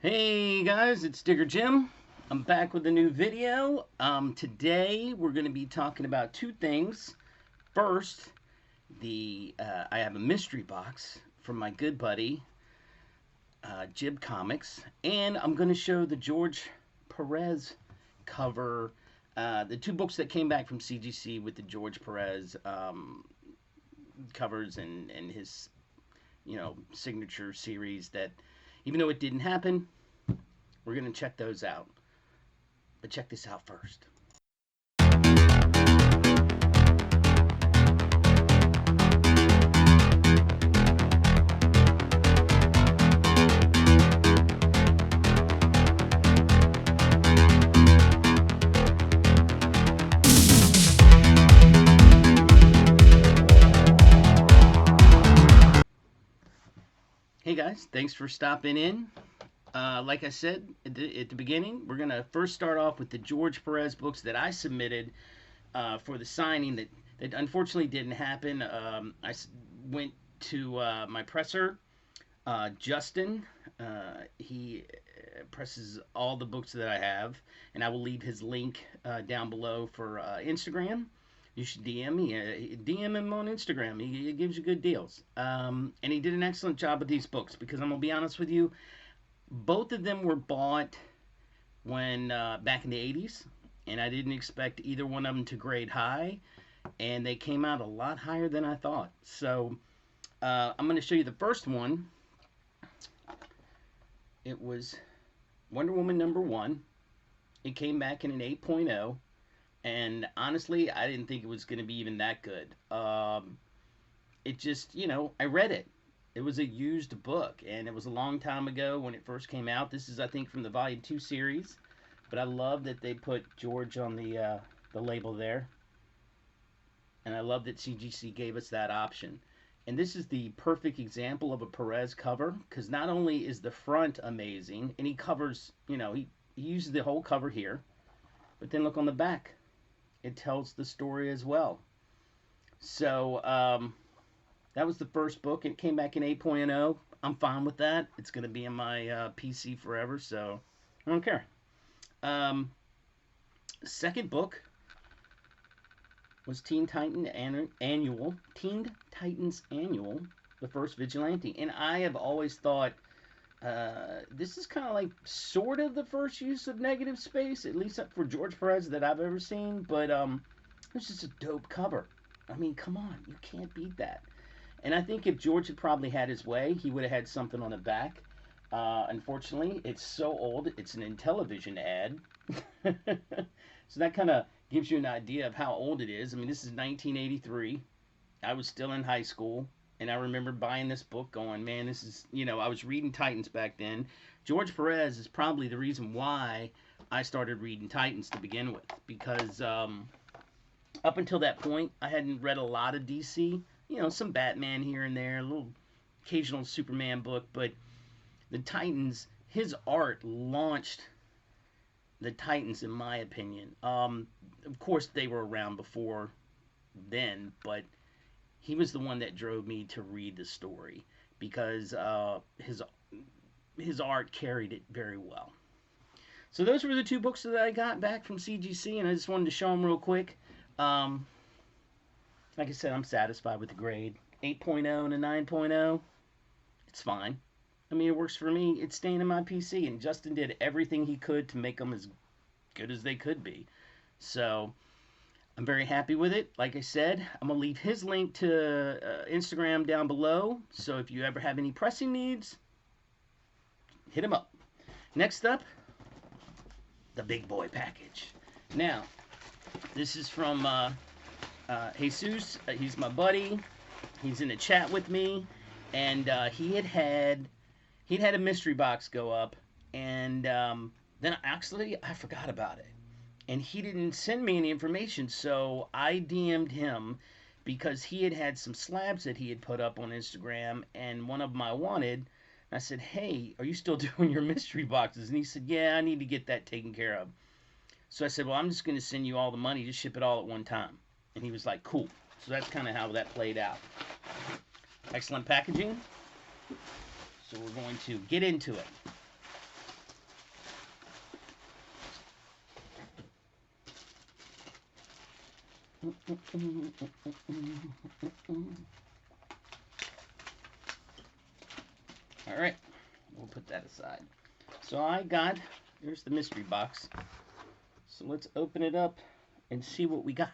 Hey guys, it's Digger Jim. I'm back with a new video. Today we're going to be talking about two things. First, I have a mystery box from my good buddy Jib Comics, and I'm going to show the George Perez cover. The two books that came back from CGC with the George Perez covers and his signature series that, even though it didn't happen, we're going to check those out. But check this out first. Hey guys, thanks for stopping in. Like I said at the beginning, we're going to first start off with the George Perez books that I submitted for the signing that unfortunately didn't happen. I went to my presser, Justin. He presses all the books that I have, and I will leave his link down below for Instagram. You should DM me. DM him on Instagram. He gives you good deals. And he did an excellent job with these books because I'm going to be honest with you, both of them were bought when back in the 80s, and I didn't expect either one of them to grade high, and they came out a lot higher than I thought. So I'm going to show you the first one. It was Wonder Woman #1. It came back in an 8.0, and honestly, I didn't think it was going to be even that good. It just, I read it. It was a used book, and it was a long time ago when it first came out. This is, I think, from the Volume 2 series, but I love that they put George on the label there, and I love that CGC gave us that option. And this is the perfect example of a Perez cover, because not only is the front amazing, and he covers, he uses the whole cover here, but then look on the back. It tells the story as well. So, that was the first book. It came back in 8.0. I'm fine with that. It's going to be in my PC forever, so I don't care. Second book was Teen Titans Annual, the first Vigilante. And I have always thought this is kind of like sort of the first use of negative space, at least for George Perez that I've ever seen. But it's just a dope cover. I mean, come on, you can't beat that. And I think if George had probably had his way, he would have had something on the back. Unfortunately, it's so old, it's an Intellivision ad. So that kind of gives you an idea of how old it is. I mean, this is 1983. I was still in high school, and I remember buying this book going, man, this is, I was reading Titans back then. George Perez is probably the reason why I started reading Titans to begin with, because up until that point, I hadn't read a lot of DC. Some Batman here and there, a little occasional Superman book, but the Titans, his art launched the Titans, in my opinion. Of course, they were around before then, but he was the one that drove me to read the story because his art carried it very well. So those were the two books that I got back from CGC, and I just wanted to show them real quick. Like I said, I'm satisfied with the grade. 8.0 and a 9.0, it's fine. I mean, it works for me. It's staying in my PC, and Justin did everything he could to make them as good as they could be. So, I'm very happy with it. Like I said, I'm going to leave his link to Instagram down below. So, if you ever have any pressing needs, hit him up. Next up, the big boy package. Now, this is from Jesus. He's my buddy. He's in the chat with me, and he had a mystery box go up, and then actually I forgot about it, and he didn't send me any information, so I DM'd him because he had some slabs that he had put up on Instagram, and one of them I wanted. I said, hey, are you still doing your mystery boxes? And he said, yeah, I need to get that taken care of. So I said, well, I'm just going to send you all the money. Just ship it all at one time. And he was like, cool. So that's kind of how that played out. Excellent packaging. So we're going to get into it. All right, we'll put that aside. So I got, here's the mystery box. So let's open it up and see what we got.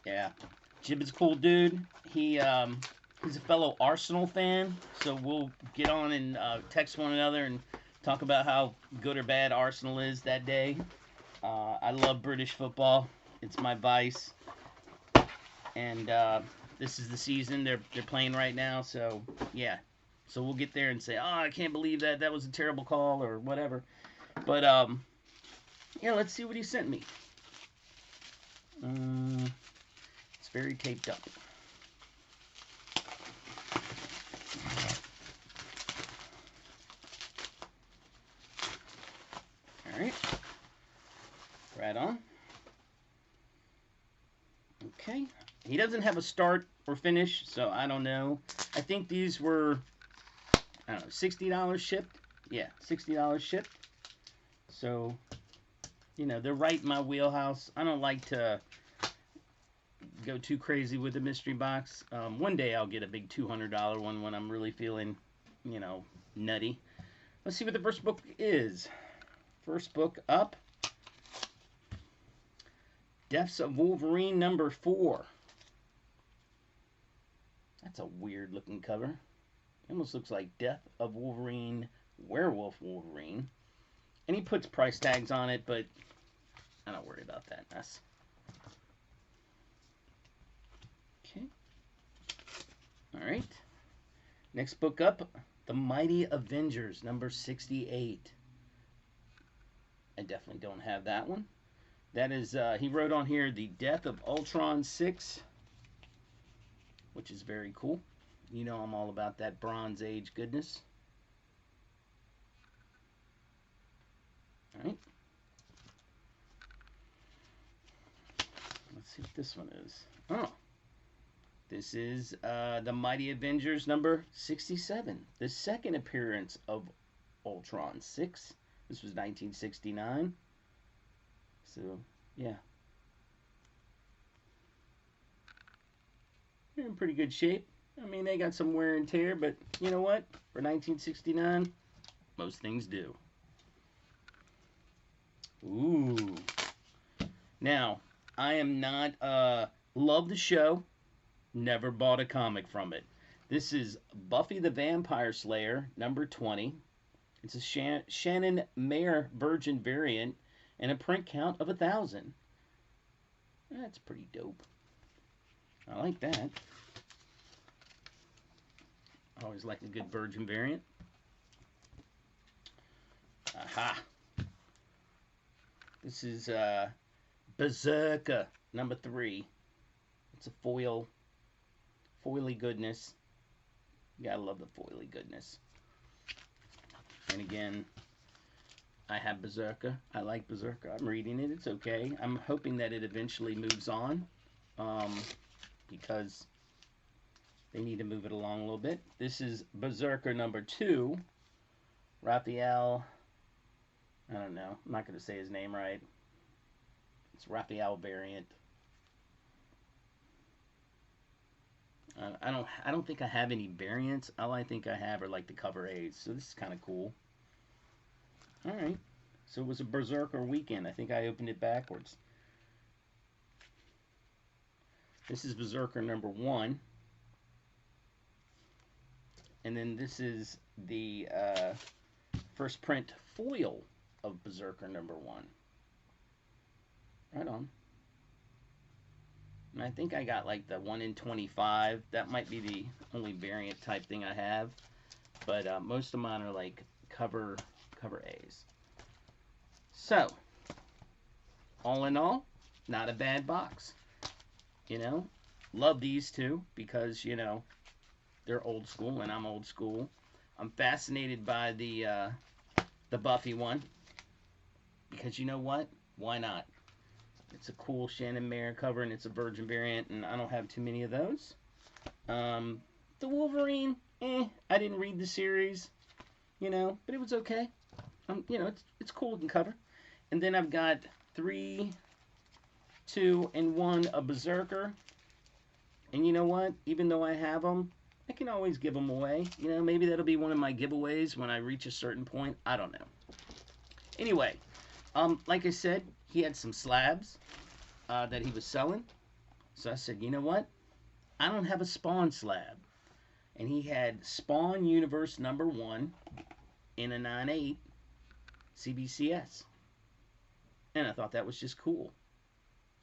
Yeah, Jibbothy's a cool dude. He's a fellow Arsenal fan, so we'll get on and text one another and talk about how good or bad Arsenal is that day. I love British football. It's my vice. And this is the season they're playing right now, so yeah. So we'll get there and say, oh, I can't believe that was a terrible call or whatever. But yeah, let's see what he sent me. It's very taped up. All right, right on. Okay. He doesn't have a start or finish, so I don't know. I think these were, I don't know, $60 shipped. Yeah, $60 shipped. So, you know, they're right in my wheelhouse. I don't like to go too crazy with the mystery box. One day I'll get a big $200 one when I'm really feeling, you know, nutty. Let's see what the first book is. First book up. Deaths of Wolverine number 4. That's a weird looking cover. It almost looks like Death of Wolverine, Werewolf Wolverine. And he puts price tags on it, but I don't worry about that mess. Okay. Alright. Next book up, The Mighty Avengers, number 68. I definitely don't have that one. That is, he wrote on here, The Death of Ultron 6. Which is very cool. You know I'm all about that Bronze Age goodness. Alright. Let's see what this one is. Oh. This is The Mighty Avengers number 67. The second appearance of Ultron 6. This was 1969. So, yeah. They're in pretty good shape. I mean, they got some wear and tear, but you know what? For 1969, most things do. Ooh. Now, I am not, love the show, never bought a comic from it. This is Buffy the Vampire Slayer, number 20. It's a Shannon Mayer Virgin variant and a print count of 1,000. That's pretty dope. I like that. I always like a good Virgin variant. Aha. This is Berserker number 3. It's a foily goodness. You gotta love the foily goodness. And again, I have Berserker. I like Berserker. I'm reading it. It's okay. I'm hoping that it eventually moves on. Because they need to move it along a little bit. This is Berserker number 2. Raphael, I don't know. I'm not going to say his name right. It's Raphael variant. I don't think I have any variants. All I think I have are like the cover A's. So this is kind of cool. All right. So it was a Berserker weekend. I think I opened it backwards. This is Berserker number 1. And then this is the first print foil of Berserker number 1. Right on. And I think I got like the 1 in 25. That might be the only variant type thing I have. But most of mine are like cover A's. So, all in all, not a bad box. You know, love these two because, you know, they're old school and I'm old school. I'm fascinated by the Buffy one because you know what? Why not? It's a cool Shannon Mayer cover and it's a Virgin variant and I don't have too many of those. The Wolverine, I didn't read the series, you know, but it was okay. You know, it's cool looking cover. And then I've got 3, 2, and 1 a Berserker. And you know what? Even though I have them, I can always give them away. You know, maybe that'll be one of my giveaways when I reach a certain point. I don't know. Anyway, like I said, he had some slabs that he was selling. So I said, you know what? I don't have a Spawn slab. And he had Spawn Universe #1 in a 9/8 CBCS. And I thought that was just cool.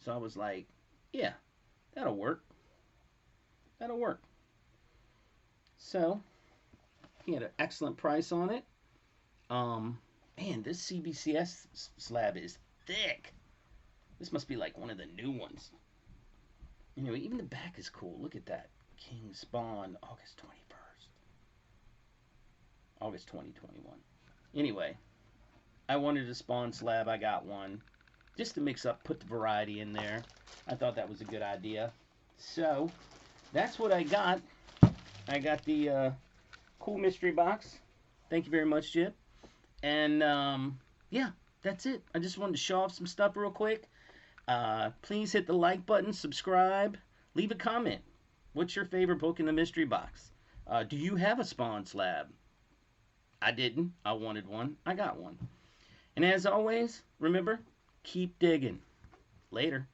So I was like, yeah, that'll work. That'll work. So he had an excellent price on it. Man, this CBCS slab is thick. This must be like one of the new ones. Anyway, even the back is cool. Look at that. King Spawn, August 21st. August 2021. Anyway, I wanted a Spawn slab. I got one. Just to mix up, put the variety in there. I thought that was a good idea. So, that's what I got. I got the cool mystery box. Thank you very much, Jib. And, yeah, that's it. I just wanted to show off some stuff real quick. Please hit the like button, subscribe, leave a comment. What's your favorite book in the mystery box? Do you have a Spawn slab? I didn't. I wanted one. I got one. And as always, remember, keep digging. Later.